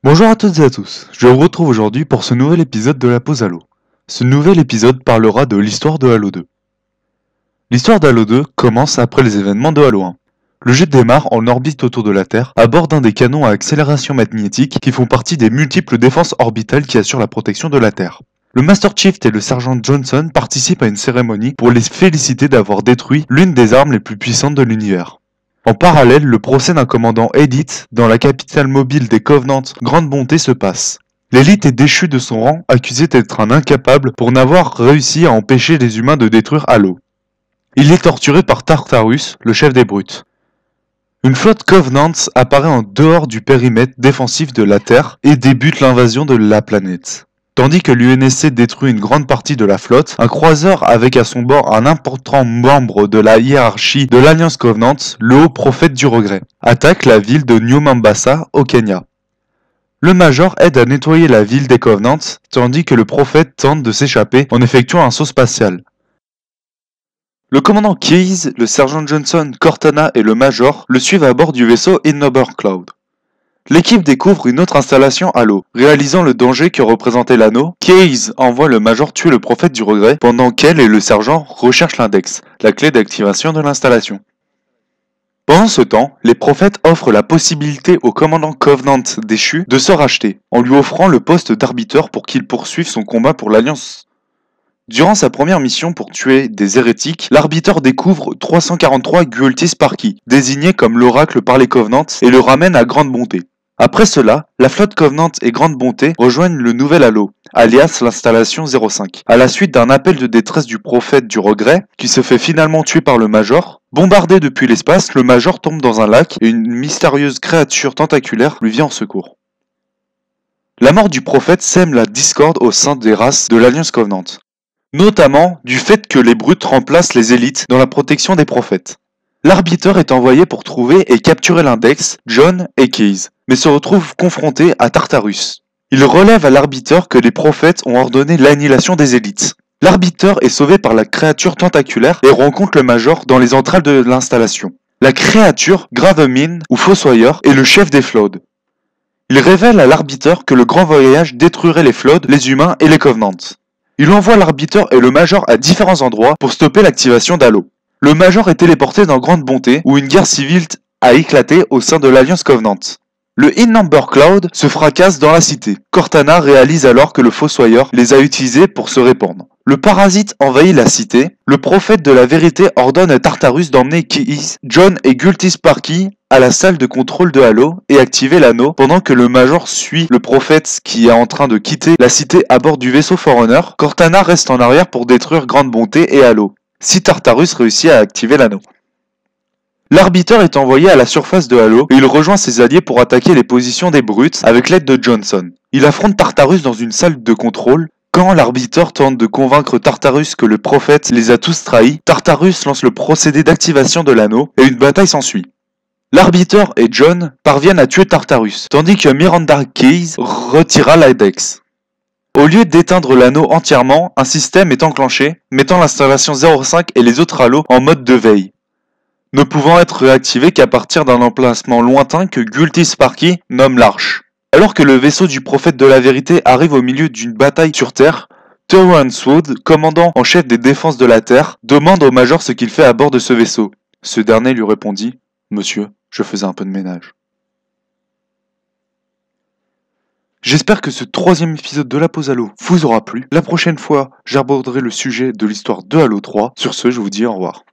Bonjour à toutes et à tous, je vous retrouve aujourd'hui pour ce nouvel épisode de la pause Halo. Ce nouvel épisode parlera de l'histoire de Halo 2. L'histoire d'Halo 2 commence après les événements de Halo 1. Le jeu démarre en orbite autour de la Terre, à bord d'un des canons à accélération magnétique qui font partie des multiples défenses orbitales qui assurent la protection de la Terre. Le Master Chief et le Sergent Johnson participent à une cérémonie pour les féliciter d'avoir détruit l'une des armes les plus puissantes de l'univers. En parallèle, le procès d'un commandant Edith dans la capitale mobile des Covenants Grande Bonté se passe. L'élite est déchue de son rang, accusé d'être un incapable pour n'avoir réussi à empêcher les humains de détruire Halo. Il est torturé par Tartarus, le chef des brutes. Une flotte Covenant apparaît en dehors du périmètre défensif de la Terre et débute l'invasion de la planète. Tandis que l'UNSC détruit une grande partie de la flotte, un croiseur avec à son bord un important membre de la hiérarchie de l'Alliance Covenant, le haut prophète du regret, attaque la ville de New Mombasa au Kenya. Le Major aide à nettoyer la ville des Covenants, tandis que le prophète tente de s'échapper en effectuant un saut spatial. Le commandant Keyes, le sergent Johnson, Cortana et le Major le suivent à bord du vaisseau Innober Cloud. L'équipe découvre une autre installation Halo. Réalisant le danger que représentait l'anneau, Keyes envoie le Major tuer le prophète du regret pendant qu'elle et le sergent recherchent l'index, la clé d'activation de l'installation. Pendant ce temps, les prophètes offrent la possibilité au commandant Covenant déchu de se racheter, en lui offrant le poste d'arbitre pour qu'il poursuive son combat pour l'Alliance. Durant sa première mission pour tuer des hérétiques, l'arbitre découvre 343 Gultis Sparky, désigné comme l'oracle par les Covenants, et le ramène à Grande Bonté. Après cela, la flotte Covenant et Grande Bonté rejoignent le nouvel Halo, alias l'installation 05. À la suite d'un appel de détresse du prophète du regret, qui se fait finalement tuer par le Major, bombardé depuis l'espace, le Major tombe dans un lac et une mystérieuse créature tentaculaire lui vient en secours. La mort du prophète sème la discorde au sein des races de l'Alliance Covenant, notamment du fait que les brutes remplacent les élites dans la protection des prophètes. L'arbitre est envoyé pour trouver et capturer l'index, John et Keyes, mais se retrouve confronté à Tartarus. Il relève à l'arbitre que les prophètes ont ordonné l'annihilation des élites. L'arbitre est sauvé par la créature tentaculaire et rencontre le Major dans les entrailles de l'installation. La créature, Gravemine ou Fossoyeur, est le chef des Flood. Il révèle à l'arbitre que le grand voyage détruirait les Flood, les humains et les Covenants. Il envoie l'arbitre et le Major à différents endroits pour stopper l'activation d'Halo. Le Major est téléporté dans Grande Bonté, où une guerre civile a éclaté au sein de l'Alliance Covenant. Le Innober Cloud se fracasse dans la cité. Cortana réalise alors que le Fossoyeur les a utilisés pour se répandre. Le parasite envahit la cité. Le prophète de la vérité ordonne à Tartarus d'emmener Keyes, John et Gultis Sparky à la salle de contrôle de Halo et activer l'anneau pendant que le Major suit le prophète qui est en train de quitter la cité à bord du vaisseau Forerunner. Cortana reste en arrière pour détruire Grande Bonté et Halo, si Tartarus réussit à activer l'anneau. L'arbitre est envoyé à la surface de Halo et il rejoint ses alliés pour attaquer les positions des brutes avec l'aide de Johnson. Il affronte Tartarus dans une salle de contrôle. Quand l'arbitre tente de convaincre Tartarus que le prophète les a tous trahis, Tartarus lance le procédé d'activation de l'anneau et une bataille s'ensuit. L'arbitre et John parviennent à tuer Tartarus, tandis que Miranda Keyes retira l'index. Au lieu d'éteindre l'anneau entièrement, un système est enclenché, mettant l'installation 05 et les autres halos en mode de veille, ne pouvant être réactivé qu'à partir d'un emplacement lointain que Gultis Sparky nomme l'Arche. Alors que le vaisseau du prophète de la vérité arrive au milieu d'une bataille sur Terre, Terrence Wood, commandant en chef des défenses de la Terre, demande au Major ce qu'il fait à bord de ce vaisseau. Ce dernier lui répondit « Monsieur, je faisais un peu de ménage ». J'espère que ce troisième épisode de la pause Halo vous aura plu. La prochaine fois, j'aborderai le sujet de l'histoire de Halo 3. Sur ce, je vous dis au revoir.